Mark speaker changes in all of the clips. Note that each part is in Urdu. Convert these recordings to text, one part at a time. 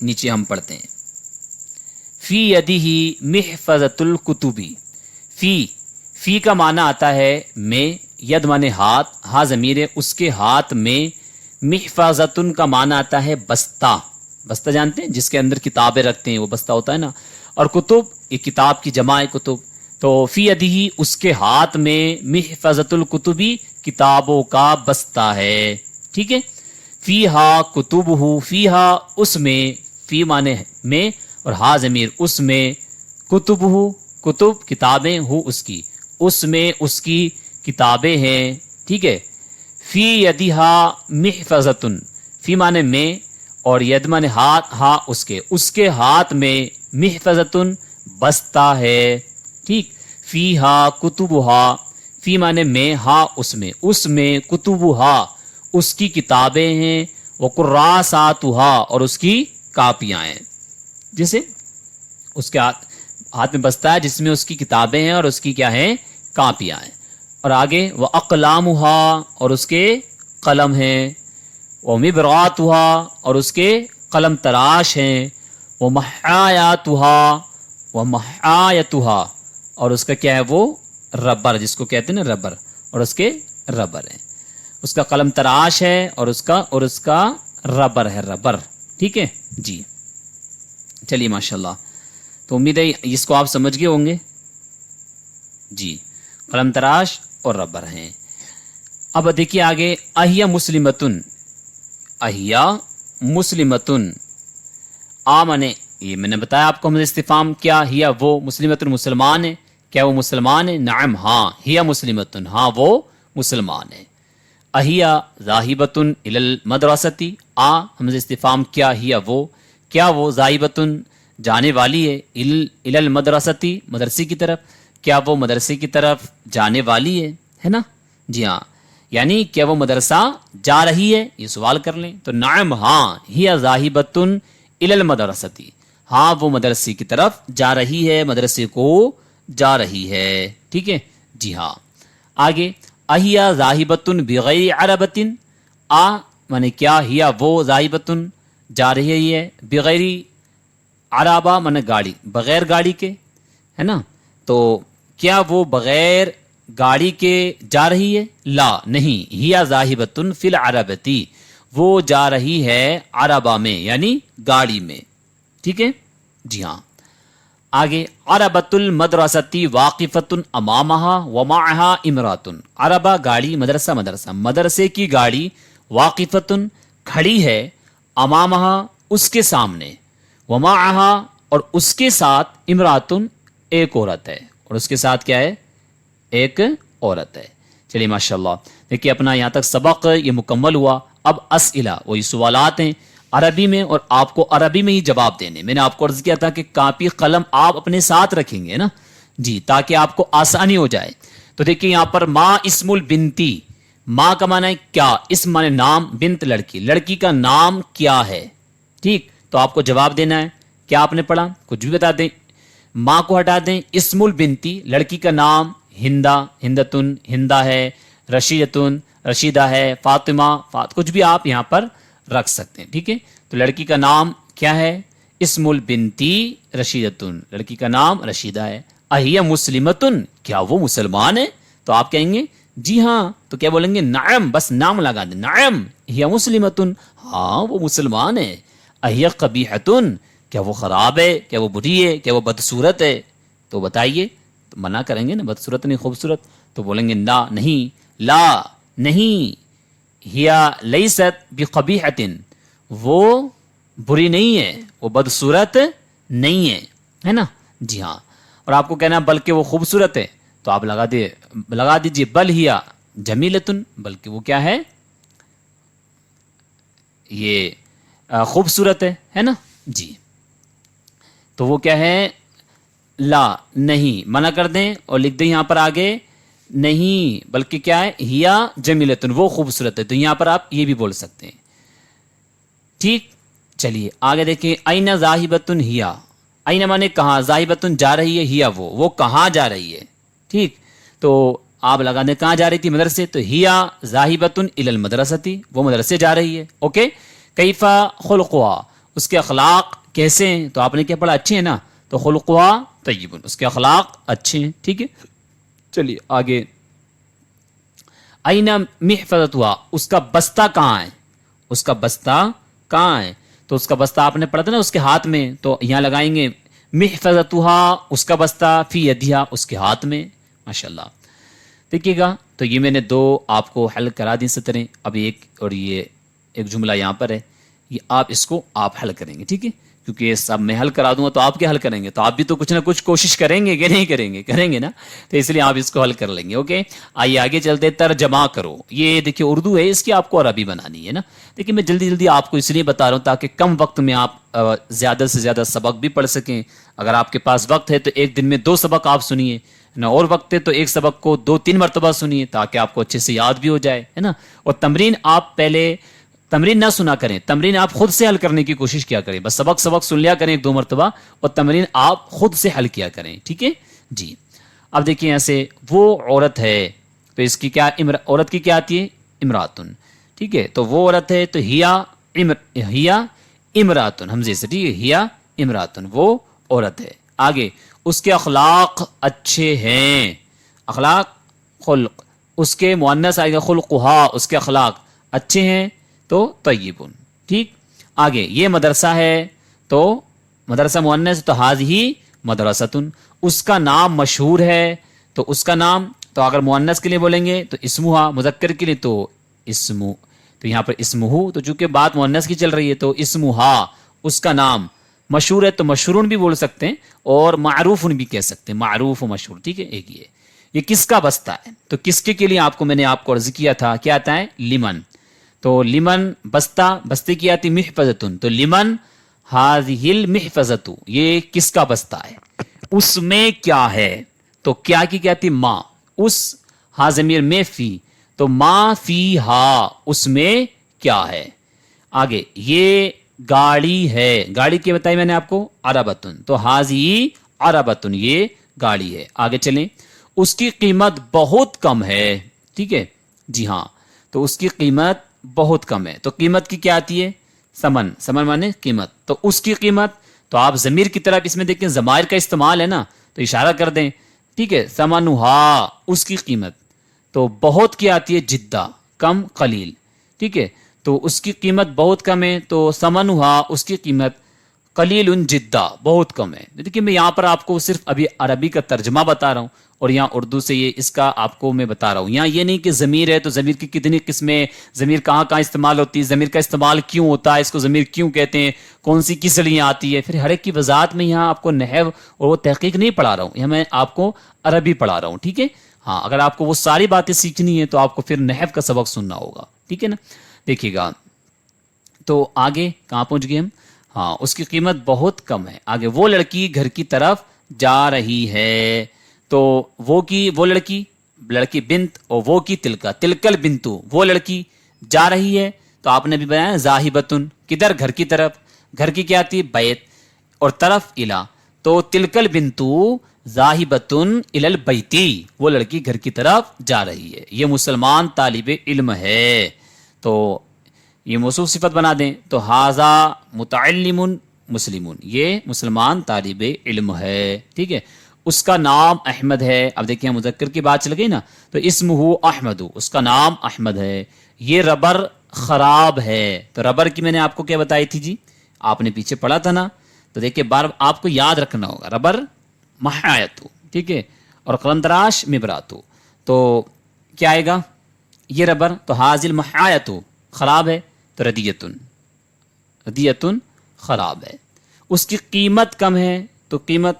Speaker 1: نیچے ہم پڑھتے ہیں فی یدہ محفظۃ الکتبی. فی کا معنی آتا ہے میں، ید مانے ہاتھ، ہاں ضمیر ہے، اس کے ہاتھ میں. محفظۃ کا معنی آتا ہے بستہ. بستہ جانتے ہیں جس کے اندر کتابیں رکھتے ہیں، وہ بستہ ہوتا ہے نا. اور کتب یہ کتاب کی جمع ہے کتب. تو فی یدہ اس کے ہاتھ میں محفظۃ الکتبی کتابوں کا بستہ ہے. ٹھیک ہے. فیہا کتبہ، فیہا اس میں، فی مانے میں اور ہا ضمیر اس میں، کتبہ کتب کتابیں، ہو اس کی، اس میں اس کی کتابیں ہیں. ٹھیک ہے. فی یدہا محفظۃ، فی مانے میں اور ید مانے ہاتھ، ہا اس کے ہاتھ میں محفظۃ بستہ ہے. ٹھیک. فیہا کتبہا، فی مانے میں، ہا اس میں کتبہا اس کی کتابیں ہیں. وقراساتہا اور اس کی کاپیاں ہیں. جیسے اس کے ہاتھ میں بستہ ہے جس میں اس کی کتابیں ہیں اور اس کی کیا ہیں، کاپیاں ہیں. اور آگے واقلامہا اور اس کے قلم ہیں. ومبراتہا اور اس کے قلم تراش ہیں. ومحایاتہا اور اس کا کیا ہے، وہ ربر جس کو کہتے ہیں نا ربر، اور اس کے ربر ہیں. اس کا قلم تراش ہے اور اس کا ربر ہے، ربر. ٹھیک ہے جی. چلیے ماشاءاللہ. تو امید ہے اس کو آپ سمجھ گئے ہوں گے. جی قلم تراش اور ربر ہیں. اب دیکھیے آگے اہیا مسلمتن. اہیا مسلمتن، مانے یہ میں نے بتایا آپ کو ہم استفہام کیا، ہیا وہ، مسلمتن مسلمان ہے. کیا وہ مسلمان ہے؟ نعم ہاں، ہیا مسلمتن ہاں وہ مسلمان ہے. اہیا ذاہبتن الی المدرستی، ہم نے استفہام کیا ہیا وہ، کیا وہ ذاہبتن جانے والی ہے، الی المدرستی مدرسے کی طرف، کیا وہ مدرسے کی طرف جانے والی ہے نا. جی ہاں، یعنی کیا وہ مدرسہ جا رہی ہے، یہ سوال کر لیں. تو نعم ہاں، ہیا ذاہبتن الی المدرستی، ہاں وہ مدرسے کی طرف جا رہی ہے، مدرسے کو جا رہی ہے. ٹھیک ہے جی ہاں. آگے اہیا ذاہبتن بغیر عربتن، مانے کیا ہیا وہ ذاہبتن جا رہی ہے، بغیر عربہ مانے گاڑی، بغیر گاڑی کے، ہے نا. تو کیا وہ بغیر گاڑی کے جا رہی ہے؟ لا نہیں، ہیا ذاہبتن فی العربتی، وہ جا رہی ہے عربہ میں یعنی گاڑی میں. ٹھیک ہے جی ہاں. آگے عربۃ المدرستی واقفۃ امامہا ومعہا امراتن. عربہ گاڑی، مدرسہ مدرسے کی گاڑی، واقفۃ کھڑی ہے، امامہا اس کے سامنے، ومعہا اور اس کے ساتھ، امراتن ایک عورت ہے، اور اس کے ساتھ کیا ہے، ایک عورت ہے. چلیے ماشاءاللہ. دیکھیے اپنا یہاں تک سبق یہ مکمل ہوا. اب اسئلہ، وہی سوالات ہیں عربی میں، اور آپ کو عربی میں ہی جواب دینے. میں نے آپ کو عرض کیا تھا کہ کاپی قلم آپ اپنے ساتھ رکھیں گے نا جی، تاکہ آپ کو آسانی ہو جائے. تو دیکھیے یہاں پر ما اسم البنتی، ماں کا معنی ہے کیا، اسم معنی نام، بنت لڑکی، لڑکی کا نام کیا ہے. ٹھیک. تو آپ کو جواب دینا ہے. کیا آپ نے پڑھا، کچھ بھی بتا دیں، ماں کو ہٹا دیں، اسم البنتی لڑکی کا نام، ہندا ہندتن ہندا ہے، رشیدتن رشیدہ ہے، فاطمہ کچھ بھی آپ یہاں پر رکھ سکتے ہیں. ٹھیک ہے. تو لڑکی کا نام کیا ہے، اسم البنتی رشیدتن، لڑکی کا نام رشیدہ ہے. اہیا مسلمتن، کیا وہ مسلمان ہے؟ تو آپ کہیں گے جی ہاں. تو کیا بولیں گے، نعم، بس نام لگا دیں، نعم ہیا مسلمتن، ہاں وہ مسلمان ہے. اہیا قبیحتن، کیا وہ خراب ہے، کیا وہ بری ہے، کیا وہ بدصورت ہے؟ تو بتائیے. تو منع کریں گے نا، بدصورت نہیں خوبصورت. تو بولیں گے لا نہیں، لا نہیں، ہیا لیست بقبیحتن، وہ بری نہیں ہے، وہ بدصورت نہیں ہے نا. جی ہاں. اور آپ کو کہنا بلکہ وہ خوبصورت ہے، تو آپ لگا دیجئے بل ہیا جمیلتن، بلکہ وہ کیا ہے، یہ خوبصورت ہے نا. جی. تو وہ کیا ہے، لا نہیں، منع کر دیں اور لکھ دیں یہاں پر آگے نہیں، بلکہ کیا ہے، ہیا جمیلتن، وہ خوبصورت ہے. تو یہاں پر آپ یہ بھی بول سکتے ہیں. ٹھیک. چلیے آگے دیکھیں، اینا ذاہبتن ہیا، اینا مانے کہاں، ذاہبتن جا رہی ہے، ہیا وہ کہاں جا رہی ہے. ٹھیک. تو آپ لگا دیں کہاں جا رہی تھی، مدرسے. تو ہیا ذاہبتن الی المدرستی، وہ مدرسے جا رہی ہے. اوکے. کیفا خلقها، اس کے اخلاق کیسے ہیں؟ تو آپ نے کیا پڑھا؟ اچھے ہیں نا، تو خلقها طیب، اس کے اخلاق اچھے ہیں، ٹھیک ہے۔ چلیے آگے، اینا محفظتها، اس کا بستہ کہاں ہے؟ اس کا بستہ کہاں ہے؟ تو اس کا بستہ آپ نے پڑھا تھا نا اس کے ہاتھ میں، تو یہاں لگائیں گے محفظتها، اس کا بستہ، فی یدیہا، اس کے ہاتھ میں، ماشاءاللہ۔ دیکھیے گا، تو یہ میں نے دو آپ کو حل کرا دی سطریں، اب ایک اور یہ ایک جملہ یہاں پر ہے، یہ آپ اس کو آپ حل کریں گے، ٹھیک ہے، کیونکہ یہ سب میں حل کرا دوں گا تو آپ کیا حل کریں گے؟ تو آپ بھی تو کچھ نہ کچھ کوشش کریں گے کہ نہیں کریں گے؟ کریں گے نا، تو اس لیے آپ اس کو حل کر لیں گے، اوکے۔ آئیے آگے چلتے، ترجمہ کرو، یہ دیکھیے اردو ہے، اس کی آپ کو عربی بنانی ہے نا۔ دیکھیے میں جلدی جلدی آپ کو اس لیے بتا رہا ہوں تاکہ کم وقت میں آپ زیادہ سے زیادہ سبق بھی پڑھ سکیں۔ اگر آپ کے پاس وقت ہے تو ایک دن میں 2 سبق آپ سنیے نا، اور وقت ہے تو ایک سبق کو 2-3 مرتبہ سنیے تاکہ آپ کو اچھے سے یاد بھی ہو جائے، ہے نا۔ اور تمرین آپ پہلے تمرین نہ سنا کریں، تمرین آپ خود سے حل کرنے کی کوشش کیا کریں، بس سبق سن لیا کریں 1-2 مرتبہ، اور تمرین آپ خود سے حل کیا کریں، ٹھیک ہے جی۔ اب دیکھیں یہاں سے، وہ عورت ہے، تو اس کی کیا عورت کی کیا آتی ہے؟ امراتن، ٹھیک ہے، تو وہ عورت ہے تو ہیا امراتن، حمزے سے، ٹھیک ہے، ہیا امراتن، وہ عورت ہے۔ آگے، اس کے اخلاق اچھے ہیں، اخلاق خلق، اس کے مؤنث آئے گا خلقہا، اس کے اخلاق اچھے ہیں تو طیبن، ٹھیک۔ آگے، یہ مدرسہ ہے تو مدرسہ مؤنث تو حاذہ مدرستن، اس کا نام مشہور ہے تو اس کا نام، تو اگر مؤنث کے لیے بولیں گے تو اسمہا، مذکر کے لیے تو اسمو، تو یہاں پر اسمہو، تو چونکہ بات مؤنث کی چل رہی ہے تو اسمہا، اس کا نام مشہور ہے تو مشہورن بھی بول سکتے ہیں، اور معروفن بھی کہہ سکتے ہیں، معروف و مشہور، ٹھیک ہے، ایک یہ کس کا بستہ ہے؟ تو کس کے لیے آپ کو میں نے آپ کو عرض کیا تھا، کیا آتا ہے؟ لمن، تو لمن بستہ، بستے کی آتی محفظتن، تو لمن ہاذہ المحفظۃ، یہ کس کا بستہ ہے؟ اس میں کیا ہے؟ تو کیا کی کیا آتی؟ ما، اس، ہا ضمیر میں فی، تو ما فی ہا، اس میں کیا ہے؟ آگے، یہ گاڑی ہے، گاڑی کی بتائی میں نے آپ کو، عربتن، تو حاذی عربتن، یہ گاڑی ہے۔ آگے چلیں، اس کی قیمت بہت کم ہے، ٹھیک ہے جی ہاں، تو اس کی قیمت بہت کم ہے، تو قیمت کی کیا آتی ہے؟ سمن، سمن مانے قیمت، تو اس کی قیمت، تو آپ ضمیر کی طرف اس میں دیکھیں ضمائر کا استعمال ہے نا، تو اشارہ کر دیں، ٹھیک ہے، سمنہا، اس کی قیمت، تو بہت کی آتی ہے جدہ، کم، قلیل، ٹھیک ہے، تو اس کی قیمت بہت کم ہے تو سمنہا، اس کی قیمت قلیل جدہ، بہت کم ہے۔ دیکھیے میں یہاں پر آپ کو صرف ابھی عربی کا ترجمہ بتا رہا ہوں، اور یہاں اردو سے یہ اس کا آپ کو میں بتا رہا ہوں، یہاں یہ نہیں کہ ضمیر ہے تو ضمیر کی کتنی قسمیں، ضمیر کہاں کہاں استعمال ہوتی ہے، ضمیر کا استعمال کیوں ہوتا ہے، اس کو ضمیر کیوں کہتے ہیں، کون سی کس لیے آتی ہے، پھر ہر ایک کی وضاحت میں یہاں آپ کو نحو اور وہ تحقیق نہیں پڑھا رہا ہوں، یہاں میں آپ کو عربی پڑھا رہا ہوں، ٹھیک ہے ہاں۔ اگر آپ کو وہ ساری باتیں سیکھنی ہے تو آپ کو پھر نحو کا سبق سننا ہوگا، ٹھیک ہے نا۔ دیکھیے گا، تو آگے کہاں پہنچ گئے ہم؟ ہاں، اس کی قیمت بہت کم ہے۔ آگے، وہ لڑکی گھر کی طرف جا رہی ہے، تو وہ لڑکی بنت، اور وہ کی تلکل بنتو، وہ لڑکی جا رہی ہے، تو آپ نے بھی بتایا ذاہبتن، کدھر؟ گھر کی طرف، گھر کی کیا آتی ہے؟ بیت، اور طرف الا، تو تلکل بنتو ذاہبتن الی البیتی، وہ لڑکی گھر کی طرف جا رہی ہے، یہ مسلمان طالب علم ہے، تو یہ موصوف صفت بنا دیں، تو ھذا متعلم مسلمون، یہ مسلمان طالب علم ہے، ٹھیک ہے، اس کا نام احمد ہے۔ اب دیکھیں مذکر کی بات چل گئی نا، تو اسمہ احمد، اس کا نام احمد ہے۔ یہ ربر خراب ہے، تو ربر کی میں نے آپ کو کیا بتائی تھی جی، آپ نے پیچھے پڑھا تھا نا، تو دیکھیں بار آپ کو یاد رکھنا ہوگا، ربر محایتو، ٹھیک ہے، اور قلم تراش مبراتو، تو کیا آئے گا؟ یہ ربر، تو حاضل محایتو خراب ہے، تو ردیتن خراب ہے۔ اس کی قیمت کم ہے، تو قیمت،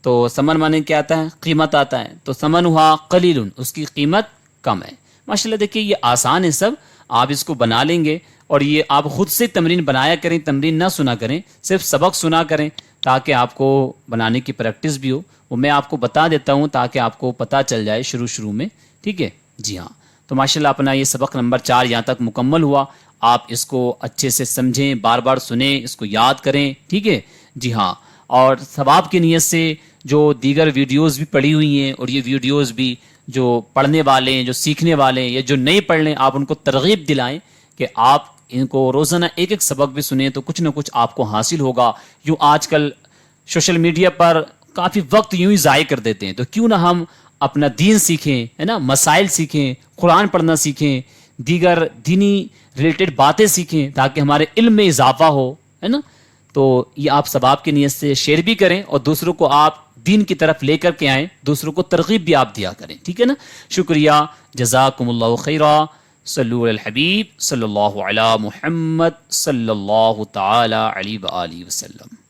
Speaker 1: تو سمن مانے کیا آتا ہے؟ قیمت آتا ہے، تو سمنہا قلیل، اس کی قیمت کم ہے۔ ماشاءاللہ دیکھیے یہ آسان ہے سب، آپ اس کو بنا لیں گے، اور یہ آپ خود سے تمرین بنایا کریں، تمرین نہ سنا کریں، صرف سبق سنا کریں تاکہ آپ کو بنانے کی پریکٹس بھی ہو، وہ میں آپ کو بتا دیتا ہوں تاکہ آپ کو پتہ چل جائے شروع میں، ٹھیک ہے جی ہاں۔ تو ماشاءاللہ اپنا یہ سبق نمبر 4 یہاں تک مکمل ہوا، آپ اس کو اچھے سے سمجھیں، بار بار سنیں، اس کو یاد کریں، ٹھیک ہے جی ہاں۔ اور ثواب کی نیت سے جو دیگر ویڈیوز بھی پڑھی ہوئی ہیں، اور یہ ویڈیوز بھی جو پڑھنے والے ہیں، جو سیکھنے والے ہیں، یا جو نہیں پڑھ لیں، آپ ان کو ترغیب دلائیں کہ آپ ان کو روزانہ ایک ایک سبق بھی سنیں تو کچھ نہ کچھ آپ کو حاصل ہوگا. یوں آج کل سوشل میڈیا پر کافی وقت یوں ہی ضائع کر دیتے ہیں، تو کیوں نہ ہم اپنا دین سیکھیں، ہے نا، مسائل سیکھیں، قرآن پڑھنا سیکھیں، دیگر دینی ریلیٹڈ باتیں سیکھیں تاکہ ہمارے علم میں اضافہ ہو، ہے نا. تو یہ آپ ثواب کی نیت سے شیئر بھی کریں اور دوسروں کو آپ دین کی طرف لے کر کے آئیں، دوسروں کو ترغیب بھی آپ دیا کریں. ٹھیک ہے نا. شکریہ. جزاکم اللہ خیرا. صلو علی الحبیب صلی اللہ علی محمد صلی اللہ تعالی علیہ وآلہ وسلم.